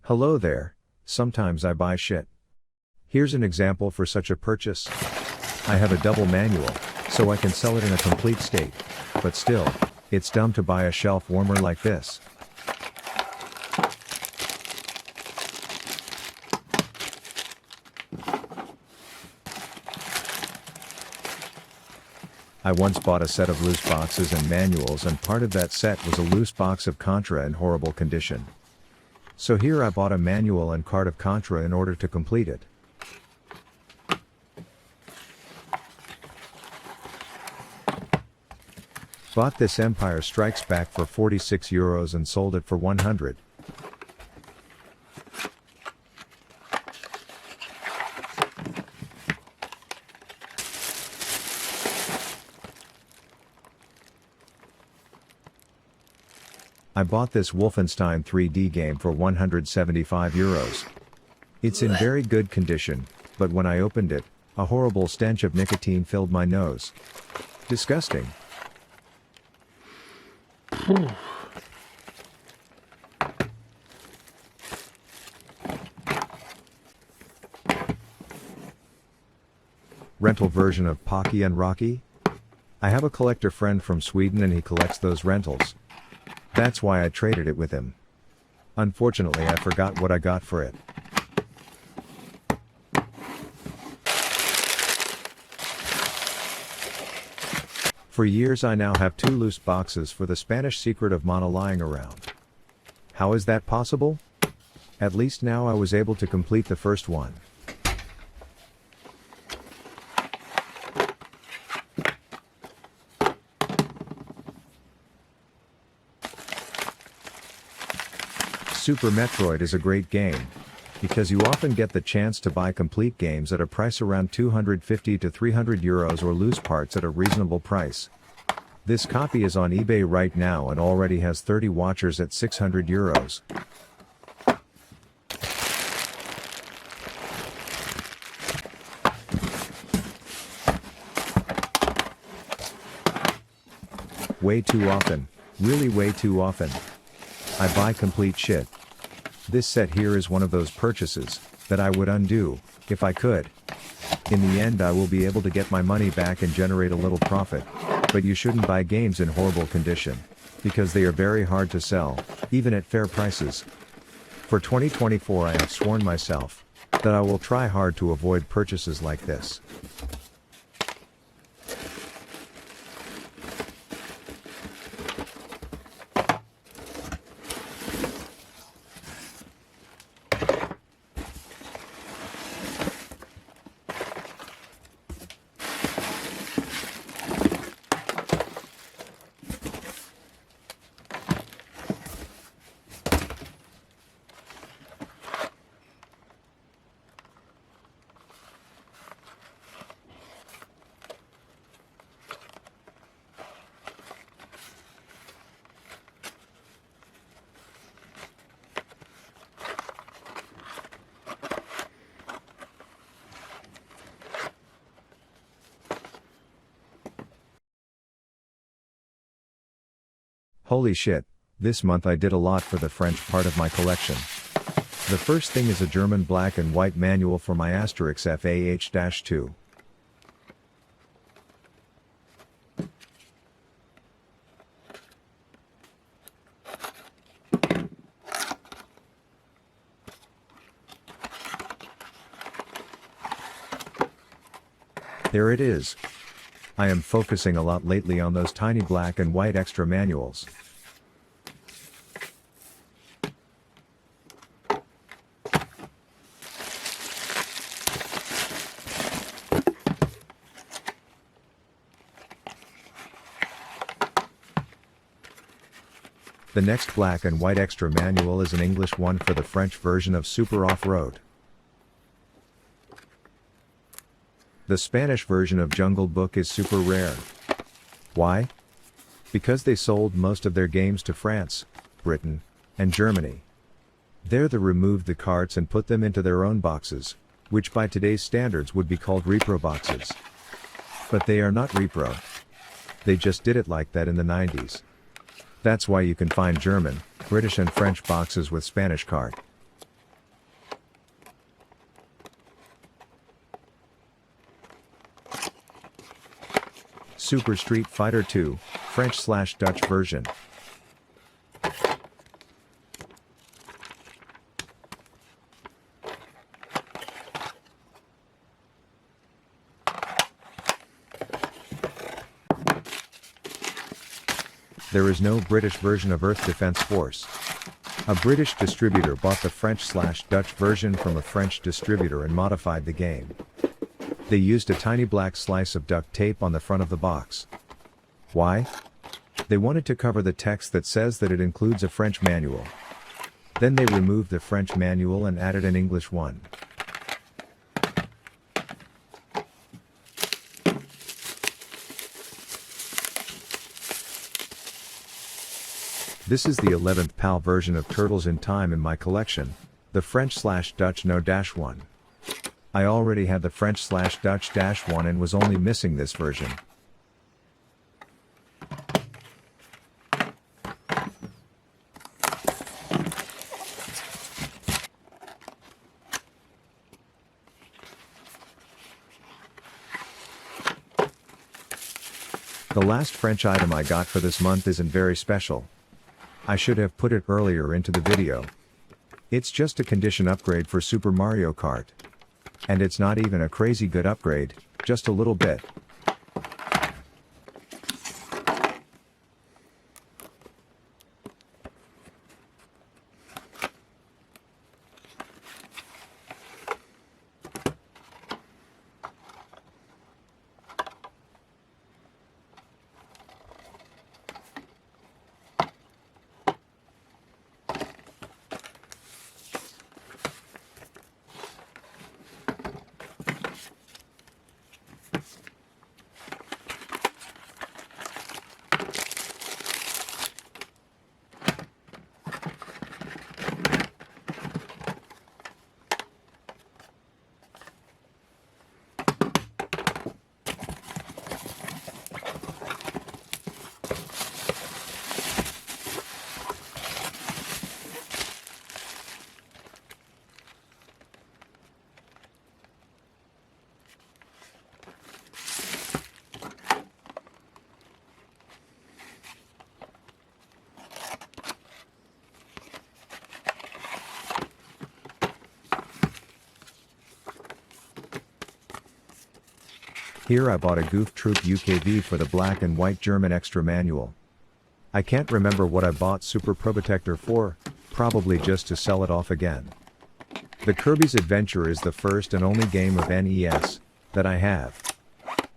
Hello there, sometimes I buy shit. Here's an example for such a purchase. I have a double manual, so I can sell it in a complete state, but still, it's dumb to buy a shelf warmer like this. I once bought a set of loose boxes and manuals, and part of that set was a loose box of Contra in horrible condition. So here I bought a manual and card of Contra in order to complete it. Bought this Empire Strikes Back for €46 and sold it for 100. I bought this Wolfenstein 3D game for €175. It's in very good condition, but when I opened it, a horrible stench of nicotine filled my nose. Disgusting. Rental version of Pocky and Rocky? I have a collector friend from Sweden and he collects those rentals. That's why I traded it with him. Unfortunately, I forgot what I got for it. For years I now have 2 loose boxes for the Spanish Secret of Mana lying around. How is that possible? At least now I was able to complete the first one. Super Metroid is a great game, because you often get the chance to buy complete games at a price around €250 to €300 or loose parts at a reasonable price. This copy is on eBay right now and already has 30 watchers at €600. Way too often, really way too often. I buy complete shit. This set here is one of those purchases that I would undo, if I could. In the end I will be able to get my money back and generate a little profit, but you shouldn't buy games in horrible condition, because they are very hard to sell, even at fair prices. For 2024 I have sworn myself that I will try hard to avoid purchases like this. Holy shit, this month I did a lot for the French part of my collection. The first thing is a German black and white manual for my Asterix FAH-2. There it is. I am focusing a lot lately on those tiny black and white extra manuals. The next black and white extra manual is an English one for the French version of Super Off-Road. The Spanish version of Jungle Book is super rare. Why? Because they sold most of their games to France, Britain, and Germany. There they removed the carts and put them into their own boxes, which by today's standards would be called repro boxes. But they are not repro. They just did it like that in the 90s. That's why you can find German, British and French boxes with Spanish cart. Super Street Fighter 2, French/Dutch version. There is no British version of Earth Defense Force. A British distributor bought the French/Dutch version from a French distributor and modified the game. They used a tiny black slice of duct tape on the front of the box. Why? They wanted to cover the text that says that it includes a French manual. Then they removed the French manual and added an English one. This is the 11th PAL version of Turtles in Time in my collection, the French/Dutch No-1. I already had the French/Dutch-1 and was only missing this version. The last French item I got for this month isn't very special. I should have put it earlier into the video. It's just a condition upgrade for Super Mario Kart. And it's not even a crazy good upgrade, just a little bit. Here I bought a Goof Troop UKV for the black and white German extra manual. I can't remember what I bought Super Protector for, probably just to sell it off again. The Kirby's Adventure is the first and only game of NES that I have.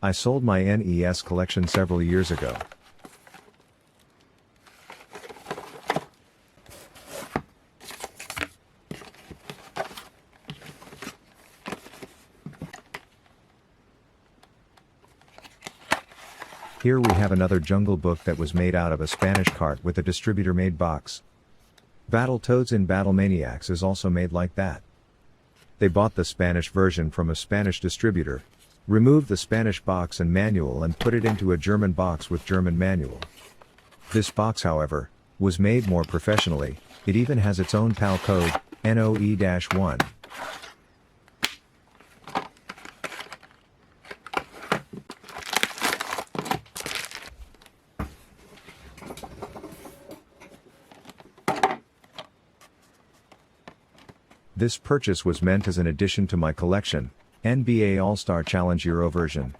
I sold my NES collection several years ago. Here we have another Jungle Book that was made out of a Spanish cart with a distributor-made box. Battletoads in Battle Maniacs is also made like that. They bought the Spanish version from a Spanish distributor, removed the Spanish box and manual and put it into a German box with German manual. This box, however, was made more professionally. It even has its own PAL code, NOE-1. This purchase was meant as an addition to my collection, NBA All-Star Challenge Euro version.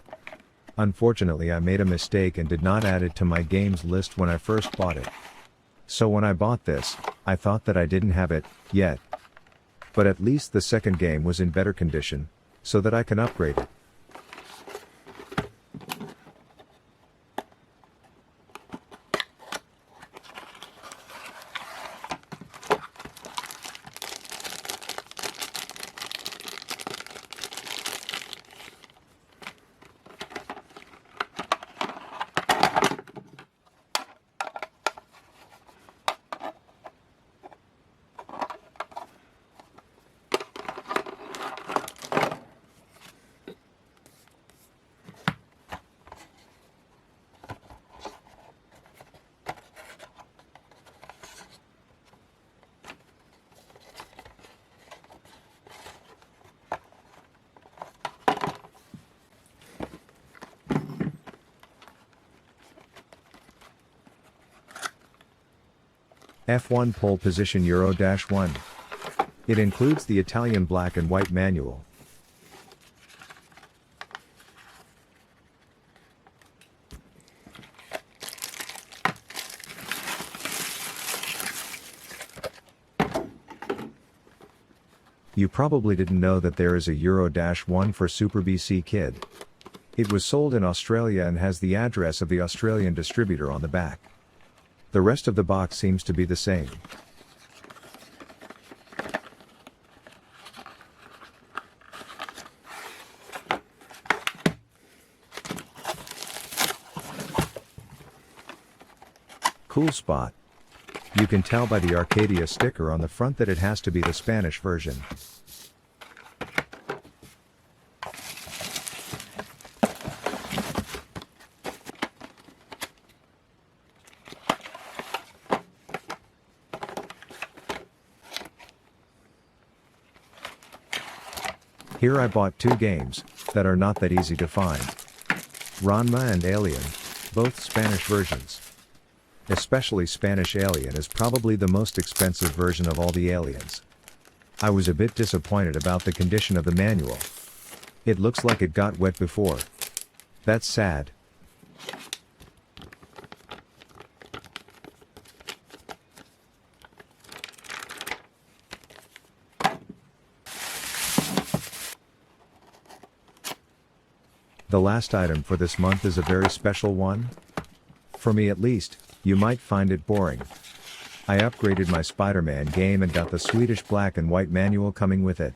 Unfortunately, I made a mistake and did not add it to my games list when I first bought it. So when I bought this, I thought that I didn't have it yet. But at least the second game was in better condition, so that I can upgrade it. F1 pole position Euro-1. It includes the Italian black and white manual. You probably didn't know that there is a Euro-1 for Super BC Kid. It was sold in Australia and has the address of the Australian distributor on the back. The rest of the box seems to be the same. Cool spot. You can tell by the Arcadia sticker on the front that it has to be the Spanish version. Here I bought two games that are not that easy to find. Ranma and Alien, both Spanish versions. Especially Spanish Alien is probably the most expensive version of all the Aliens. I was a bit disappointed about the condition of the manual. It looks like it got wet before. That's sad. The last item for this month is a very special one. For me at least. You might find it boring. I upgraded my Spider-Man game and got the Swedish black and white manual coming with it.